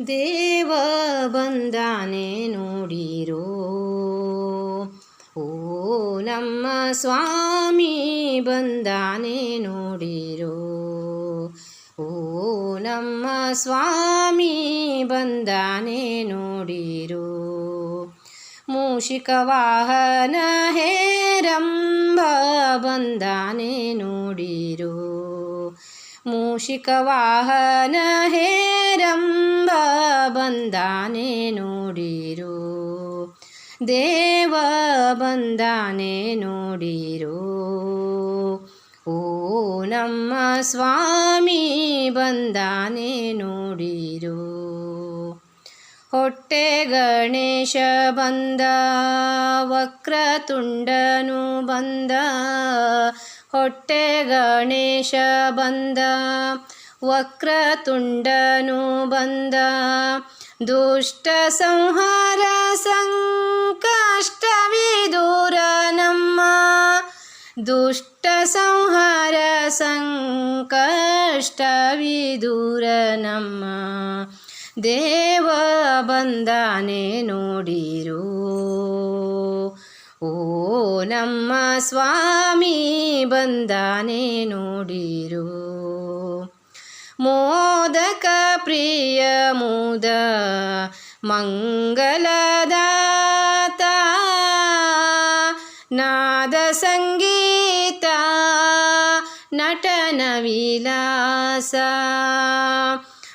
ದೇವ ಬಂದಾನೆ ನೋಡಿರೋ. ಓ ನಮ್ಮ ಸ್ವಾಮಿ ಬಂದಾನೆ ನೋಡಿರೋ. ಓ ನಮ್ಮ ಸ್ವಾಮಿ ಬಂದಾನೆ ನೋಡಿರೋ. ಮೂಷಿಕ ವಾಹನ ಹೇರಂಬ ಬಂದಾನೆ ನೋಡಿರೋ. ಮೂಷಿಕ ವಾಹನ ಹೇರಂಬ ಬಂದಾನೆ ನೋಡಿರೋ. ದೇವ ಬಂದಾನೆ ನೋಡಿರೋ. ಓ ನಮ್ಮ ಸ್ವಾಮಿ ಬಂದಾನೆ ನೋಡಿರೋ. ಹೊಟ್ಟೆ ಗಣೇಶ ಬಂದ ವಕ್ರತುಂಡನು ಬಂದ. ಹೊಟ್ಟೆ ಗಣೇಶ ಬಂದ ವಕ್ರತುಂಡನು ಬಂದ. ದುಷ್ಟ ಸಂಹಾರ ಸಂಕಷ್ಟವಿದೂರ ನಮ್ಮ. ದುಷ್ಟ ಸಂಹಾರ ಸಂಕಷ್ಟವಿದೂರ ನಮ್ಮ. ದೇವ ಬಂದಾನೆ ನೋಡಿರೋ. ಓ ನಮ್ಮ ಸ್ವಾಮಿ ಬಂದಾನೆ ನೋಡಿರೋ. ಮೋದಕ ಪ್ರಿಯ ಮುದ ಮಂಗಲದಾತ. ನಾದ ಸಂಗೀತ ನಟನ ವಿಲಾಸ.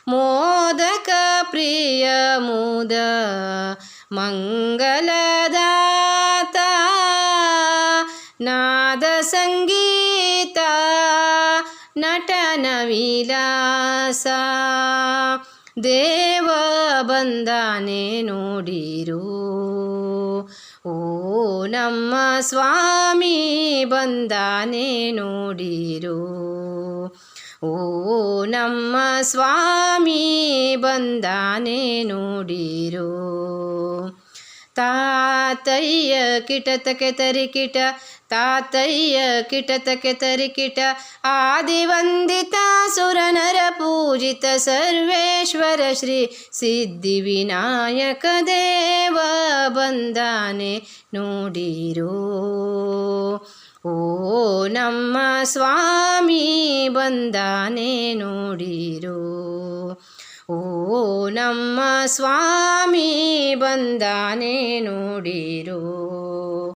ಮೋದಕ ಪ್ರಿಯ ಮುದ ಮಂಗಲದಾತ. ನಾದ ಸಂಗೀತ ನಟನ ವಿಲಾಸ. ದೇವ ಬಂದಾನೆ ನೋಡಿರೋ. ಓ ನಮ್ಮ ಸ್ವಾಮಿ ಬಂದಾನೆ ನೋಡಿರೋ. ಓ ನಮ್ಮ ಸ್ವಾಮಿ ಬಂದಾನೆ ನೋಡಿರೋ. ತಾತಯ್ಯ ಕಿಟತಕೆ ತರಿಕಿಟ. ತಾತಯ್ಯ ಕಿಟತಕೆ ತರಿಕಿಟ. ಆದಿವಂದಿತ ಸುರನರ ಪೂಜಿತ ಸರ್ವೇಶ್ವರ ಶ್ರೀ ಸಿದ್ಧಿವಿನಾಯಕ ದೇವ ಬಂದಾನೆ ನೋಡಿರೋ. ಓ ನಮ್ಮ ಸ್ವಾಮಿ ಬಂದಾನೆ ನೋಡಿರೋ. ಓ ನಮ್ಮ ಸ್ವಾಮಿ ಬಂದಾನೆ ನೋಡಿರೋ.